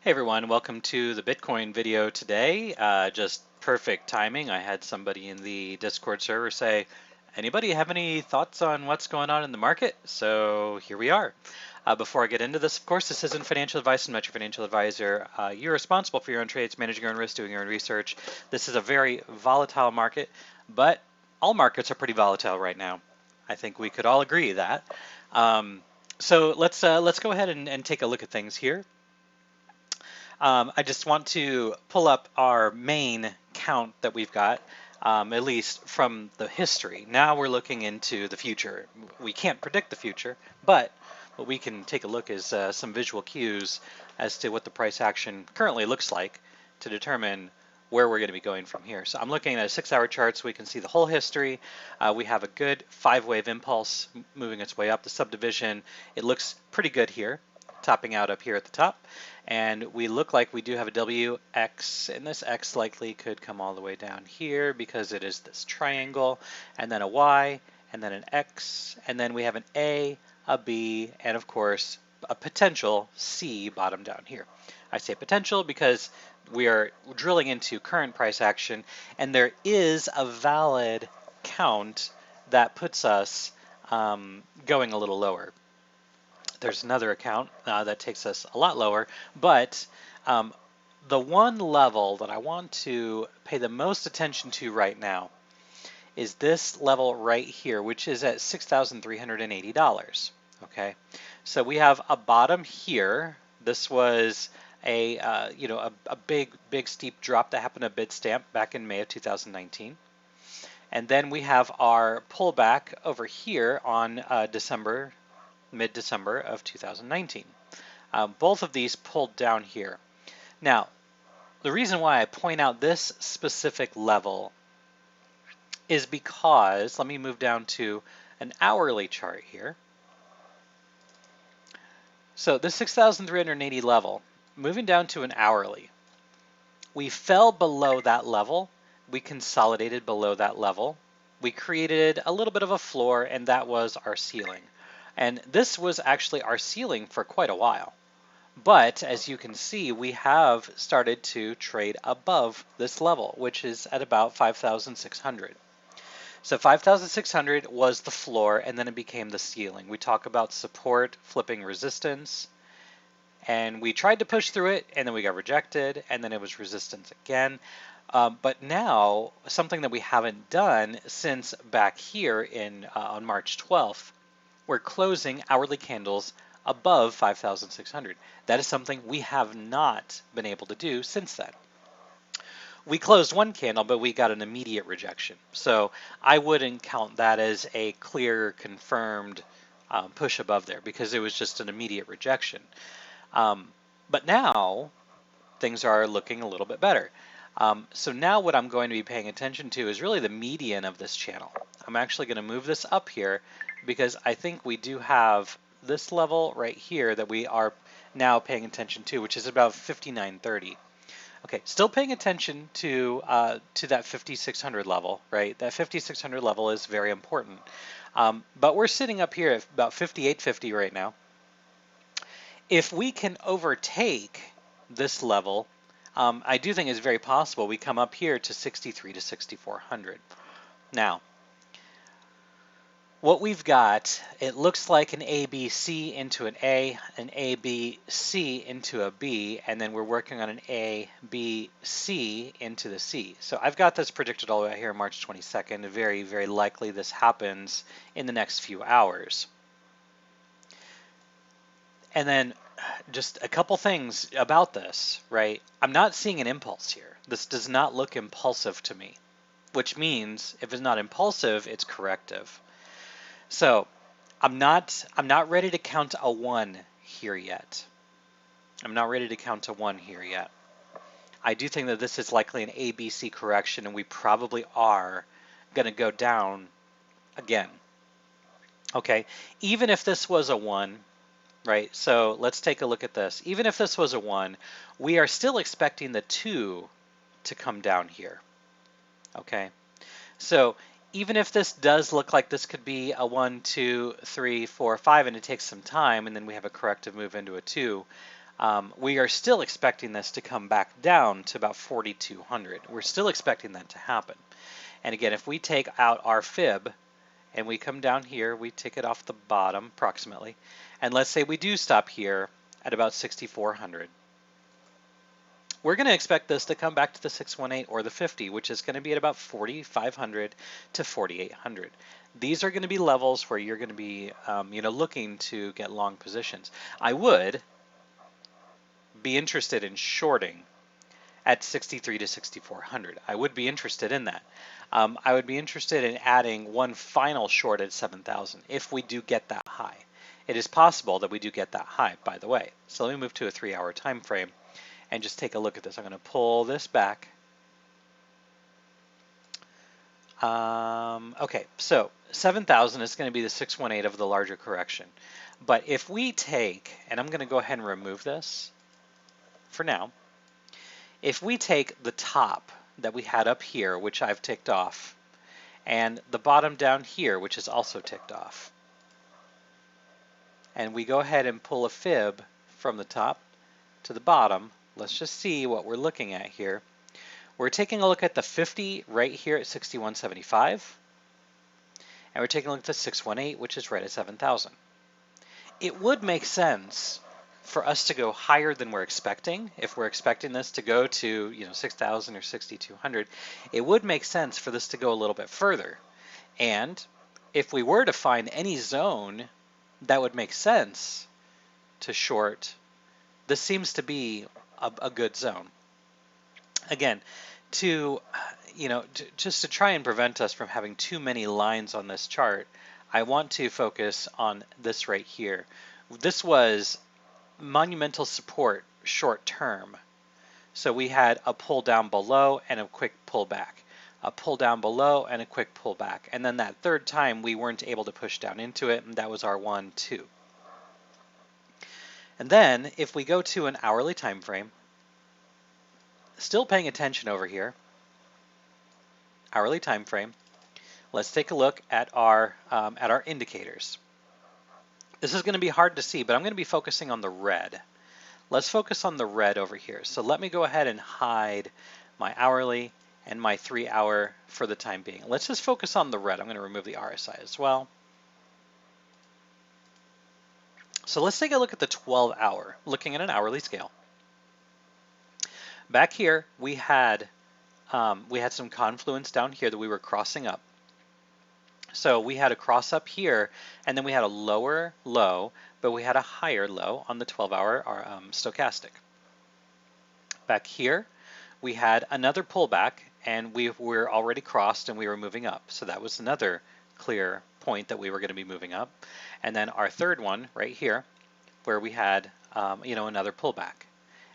Hey everyone, welcome to the Bitcoin video today. Just perfect timing. I had somebody in the Discord server say, anybody have any thoughts on what's going on in the market? So here we are. Before I get into this, of course, this isn't financial advice. I'm not your financial advisor. You're responsible for your own trades, managing your own risk, doing your own research. This is a very volatile market, but all markets are pretty volatile right now. I think we could all agree that. So let's go ahead and take a look at things here. I just want to pull up our main count that we've got, at least from the history. Now we're looking into the future. We can't predict the future, but what we can take a look is some visual cues as to what the price action currently looks like to determine where we're going to be going from here. So I'm looking at a 6-hour chart so we can see the whole history. We have a good 5-wave impulse moving its way up. The subdivision, it looks pretty good here, topping out up here at the top. And we look like we do have a WX, and this X likely could come all the way down here because it is this triangle, and then a Y, and then an X, and then we have an A, a B, and of course a potential C bottom down here. I say potential because we are drilling into current price action, and there is a valid count that puts us going a little lower. There's another account that takes us a lot lower, but the one level that I want to pay the most attention to right now is this level right here, which is at $6,380. Okay, so we have a bottom here. This was a big steep drop that happened at Bitstamp back in May of 2019. And then we have our pullback over here on mid-December of 2019. Both of these pulled down here. Now, the reason why I point out this specific level is because, let me move down to an hourly chart here. So the 6,380 level, moving down to an hourly, we fell below that level. We consolidated below that level. We created a little bit of a floor, and that was our ceiling. And this was actually our ceiling for quite a while. But as you can see, we have started to trade above this level, which is at about 5,600. So 5,600 was the floor, and then it became the ceiling. We talk about support, flipping resistance, and we tried to push through it, and then we got rejected, and then it was resistance again. But now, something that we haven't done since back here on March 12th, we're closing hourly candles above 5,600. That is something we have not been able to do since then. We closed one candle, but we got an immediate rejection. So I wouldn't count that as a clear, confirmed push above there because it was just an immediate rejection. But now things are looking a little bit better. So now what I'm going to be paying attention to is really the median of this channel. I'm actually going to move this up here because I think we do have this level right here that we are now paying attention to, which is about 59.30. Okay, still paying attention to that 5,600 level, right? That 5,600 level is very important. But we're sitting up here at about 58.50 right now. If we can overtake this level, I do think it's very possible we come up here to 63 to 6,400. Now, what we've got, it looks like an ABC into an A, an ABC into a B, and then we're working on an ABC into the C. So I've got this predicted all the way here March 22nd. Very, very likely this happens in the next few hours. And then just a couple things about this, right? I'm not seeing an impulse here. This does not look impulsive to me, which means if it's not impulsive, it's corrective. So I'm not ready to count a 1 here yet. I'm not ready to count a 1 here yet. I do think that this is likely an ABC correction, and we probably are going to go down again. Okay, even if this was a 1, right? So let's take a look at this. Even if this was a 1, we are still expecting the 2 to come down here. Okay, so even if this does look like this could be a 1, 2, 3, 4, 5, and it takes some time, and then we have a corrective move into a 2, We are still expecting this to come back down to about 4,200. We're still expecting that to happen. And again, if we take out our fib and we come down here, we take it off the bottom approximately, and let's say we do stop here at about 6,400. We're going to expect this to come back to the 618 or the 50, which is going to be at about 4,500 to 4,800. These are going to be levels where you're going to be, looking to get long positions. I would be interested in shorting at 63 to 6,400. I would be interested in that. I would be interested in adding one final short at 7,000 if we do get that high. It is possible that we do get that high, by the way. So let me move to a 3-hour time frame and just take a look at this. I'm going to pull this back. Okay, so 7,000 is going to be the 618 of the larger correction. But if we take, and I'm going to go ahead and remove this for now, if we take the top that we had up here, which I've ticked off, and the bottom down here, which is also ticked off, and we go ahead and pull a fib from the top to the bottom, let's just see what we're looking at here. We're taking a look at the 50 right here at 61.75, and we're taking a look at the 618, which is right at 7,000. It would make sense for us to go higher than we're expecting. If we're expecting this to go to 6,000 or 6,200, it would make sense for this to go a little bit further. And if we were to find any zone that would make sense to short, this seems to be a good zone. Again, just to try and prevent us from having too many lines on this chart, I want to focus on this right here. This was monumental support short term. So we had a pull down below and a quick pull back, a pull down below and a quick pull back. And then that third time we weren't able to push down into it, and that was our 1, 2. And then if we go to an hourly time frame, still paying attention over here, hourly time frame, let's take a look at our indicators. This is going to be hard to see, but I'm going to be focusing on the red. Let's focus on the red over here. So let me go ahead and hide my hourly and my 3-hour for the time being. Let's just focus on the red. I'm going to remove the RSI as well. So let's take a look at the 12-hour, looking at an hourly scale. Back here, we had some confluence down here that we were crossing up. So we had a cross up here, and then we had a lower low, but we had a higher low on the 12-hour stochastic. Back here, we had another pullback, and we were already crossed, and we were moving up. So that was another clear point that we were going to be moving up. And then our third one right here, where we had another pullback.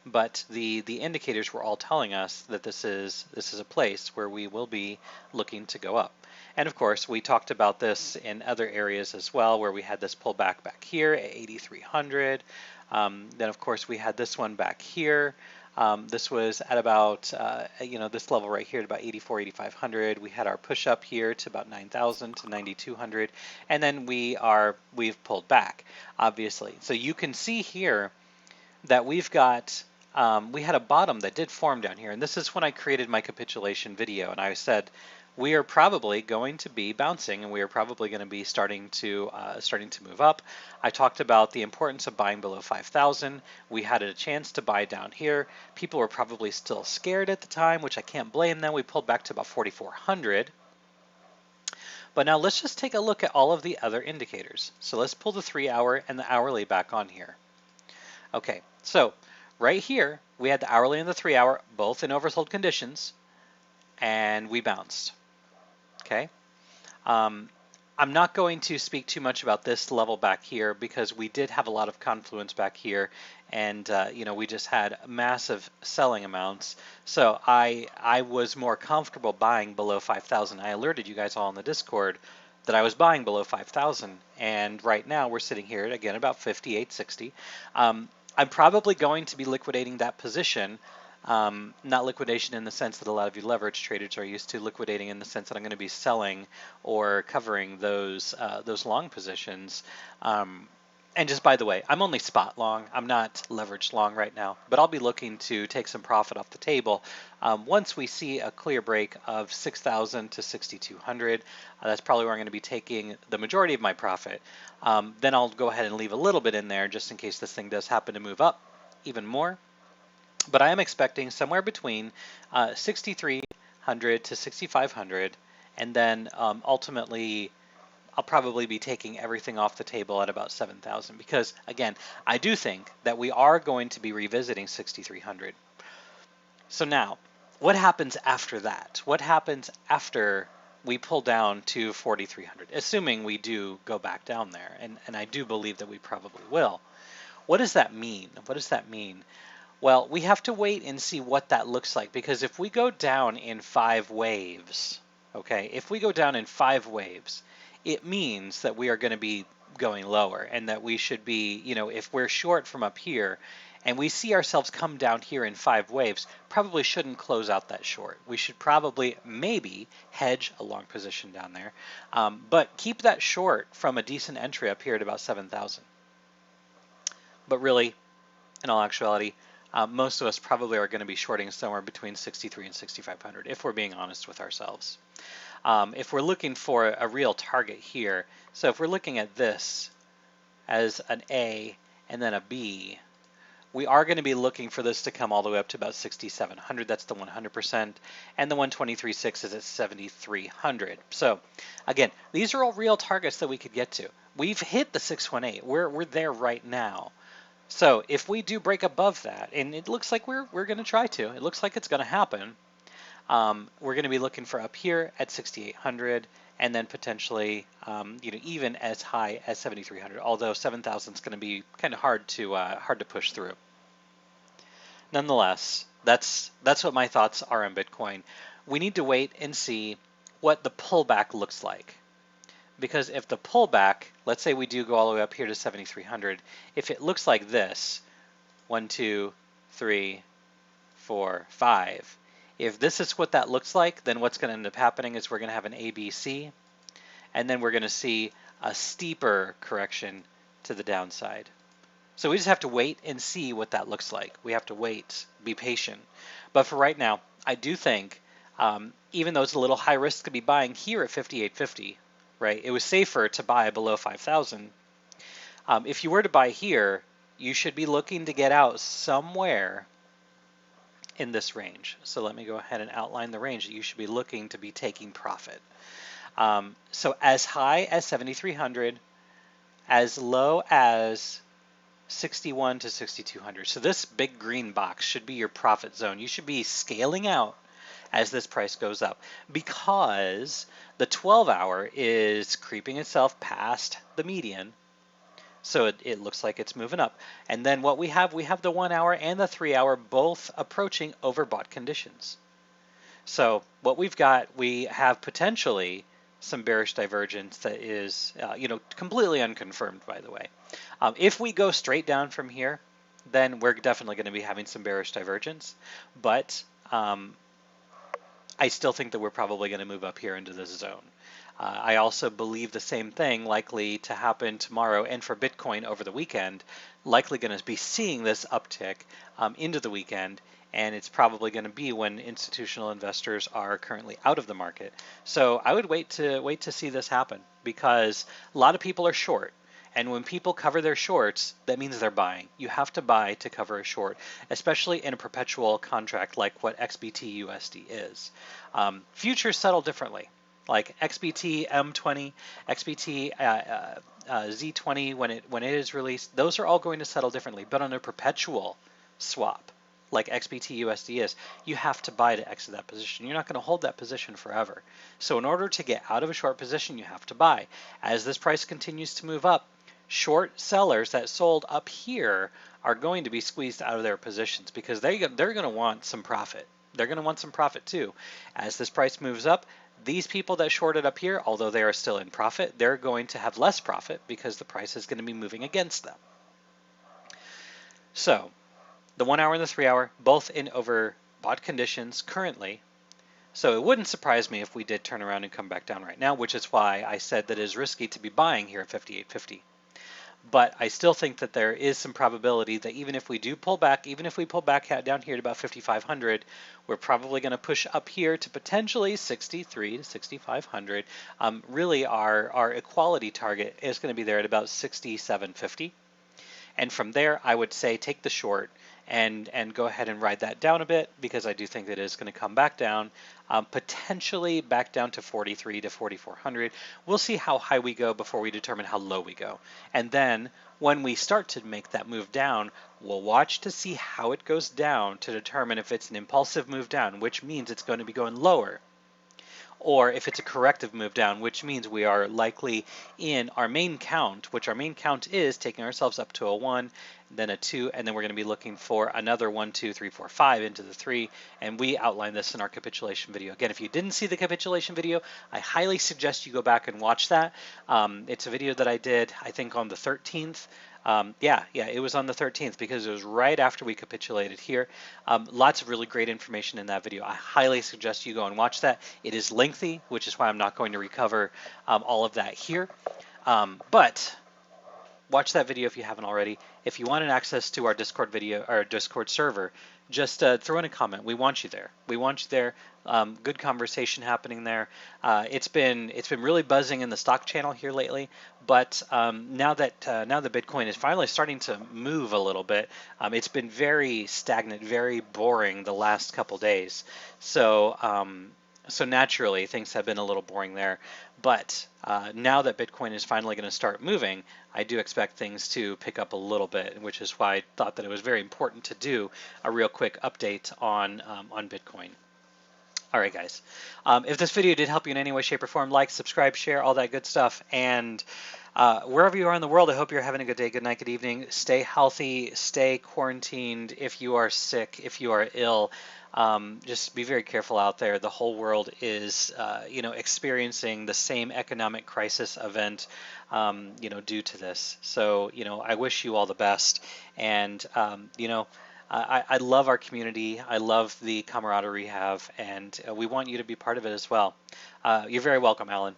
But the indicators were all telling us that this is a place where we will be looking to go up. And of course, we talked about this in other areas as well, where we had this pullback back here at 8,300. Then of course we had this one back here. This was at about this level right here at about 84, 8,500. We had our push up here to about 9,000 to 9,200, and then we've pulled back, obviously. So you can see here that we've got we had a bottom that did form down here, and this is when I created my capitulation video, and I said we are probably going to be bouncing, and we are probably going to be starting to move up. I talked about the importance of buying below 5,000. We had a chance to buy down here. People were probably still scared at the time, which I can't blame them. We pulled back to about 4,400. But now let's just take a look at all of the other indicators. So let's pull the 3-hour and the hourly back on here. Okay, so right here we had the hourly and the 3-hour both in oversold conditions, and we bounced. Okay, I'm not going to speak too much about this level back here because we did have a lot of confluence back here, and we just had massive selling amounts. So I was more comfortable buying below 5,000. I alerted you guys all in the Discord that I was buying below 5,000, and right now we're sitting here at, again, about 58.60. I'm probably going to be liquidating that position. Not liquidation in the sense that a lot of you leverage traders are used to, liquidating in the sense that I'm going to be selling or covering those long positions And just by the way, I'm only spot long. I'm not leveraged long right now, but I'll be looking to take some profit off the table once we see a clear break of 6,000 to 6,200. That's probably where I'm going to be taking the majority of my profit. Then I'll go ahead and leave a little bit in there just in case this thing does happen to move up even more. But I am expecting somewhere between 6,300 to 6,500, and then ultimately I'll probably be taking everything off the table at about 7,000 because, again, I do think that we are going to be revisiting 6,300. So now, what happens after that? What happens after we pull down to 4,300, assuming we do go back down there, and I do believe that we probably will. What does that mean? What does that mean? Well, we have to wait and see what that looks like, because if we go down in 5 waves, okay, if we go down in 5 waves, it means that we are going to be going lower, and that we should be, if we're short from up here and we see ourselves come down here in 5 waves, probably shouldn't close out that short. We should probably maybe hedge a long position down there, but keep that short from a decent entry up here at about 7,000. But really, in all actuality, most of us probably are going to be shorting somewhere between 63 and 6,500 if we're being honest with ourselves. If we're looking for a real target here, so if we're looking at this as an A and then a B, we are going to be looking for this to come all the way up to about 6,700. That's the 100%, and the 123.6 is at 7,300. So again, these are all real targets that we could get to. We've hit the 618. We're there right now. So if we do break above that, and it looks like we're going to try to, it looks like it's going to happen, we're going to be looking for up here at 6,800, and then potentially, even as high as 7,300. Although 7,000 is going to be kind of hard to push through. Nonetheless, that's what my thoughts are on Bitcoin. We need to wait and see what the pullback looks like. Because if the pullback, let's say we do go all the way up here to 7,300, if it looks like this, 1, 2, 3, 4, 5, if this is what that looks like, then what's going to end up happening is we're going to have an ABC, and then we're going to see a steeper correction to the downside. So we just have to wait and see what that looks like. We have to wait, be patient. But for right now, I do think, even though it's a little high risk to be buying here at 5,850, right? It was safer to buy below 5,000. If you were to buy here, you should be looking to get out somewhere in this range. So let me go ahead and outline the range that you should be looking to be taking profit. So as high as 7,300, as low as 61 to 6,200. So this big green box should be your profit zone. You should be scaling out as this price goes up, because the 12-hour is creeping itself past the median. So it looks like it's moving up. And then what we have the 1 hour and the 3 hour both approaching overbought conditions. So what we've got, we have potentially some bearish divergence that is, completely unconfirmed, by the way. If we go straight down from here, then we're definitely going to be having some bearish divergence. But I still think that we're probably going to move up here into this zone. I also believe the same thing likely to happen tomorrow, and for Bitcoin over the weekend, likely going to be seeing this uptick into the weekend, and it's probably going to be when institutional investors are currently out of the market. So I would wait to see this happen, because a lot of people are short. And when people cover their shorts, that means they're buying. You have to buy to cover a short, especially in a perpetual contract like what XBT USD is. Futures settle differently. Like XBT M20, XBT Z20, when it is released, those are all going to settle differently. But on a perpetual swap, like XBT USD is, you have to buy to exit that position. You're not going to hold that position forever. So in order to get out of a short position, you have to buy. As this price continues to move up, short sellers that sold up here are going to be squeezed out of their positions, because they're going to want some profit. They're going to want some profit too. As this price moves up, these people that shorted up here, although they are still in profit, they're going to have less profit because the price is going to be moving against them. So the 1 hour and the 3 hour, both in overbought conditions currently. So it wouldn't surprise me if we did turn around and come back down right now, which is why I said that it is risky to be buying here at 5,850. But I still think that there is some probability that even if we do pull back, even if we pull back down here to about 5,500, we're probably going to push up here to potentially 63 to 6,500. Really, our equality target is going to be there at about 67.50. And from there, I would say take the short and go ahead and ride that down a bit, because I do think that it is going to come back down, potentially back down to 43 to 4,400. We'll see how high we go before we determine how low we go. And then when we start to make that move down, we'll watch to see how it goes down to determine if it's an impulsive move down, which means it's going to be going lower, or if it's a corrective move down, which means we are likely in our main count, which our main count is taking ourselves up to a 1, then a 2, and then we're going to be looking for another 1, 2, 3, 4, 5 into the 3, and we outline this in our capitulation video. Again, if you didn't see the capitulation video, I highly suggest you go back and watch that. It's a video that I did, I think, on the 13th. Yeah, it was on the 13th, because it was right after we capitulated here. Lots of really great information in that video. I highly suggest you go and watch that. It is lengthy, which is why I'm not going to recover all of that here. But watch that video if you haven't already. If you want an access to our Discord video, our Discord server, just throw in a comment. We want you there. We want you there. Good conversation happening there. It's been really buzzing in the stock channel here lately. But now that Bitcoin is finally starting to move a little bit, it's been very stagnant, very boring the last couple days. So naturally, things have been a little boring there. But now that Bitcoin is finally going to start moving, I do expect things to pick up a little bit, which is why I thought that it was very important to do a real quick update on Bitcoin. All right, guys. If this video did help you in any way, shape, or form, like, subscribe, share, all that good stuff. And wherever you are in the world, I hope you're having a good day, good night, good evening. Stay healthy, stay quarantined. If you are sick, if you are ill, just be very careful out there. The whole world is, experiencing the same economic crisis event, due to this. So, I wish you all the best. And, I love our community. I love the camaraderie we have, and we want you to be part of it as well. You're very welcome, Alan.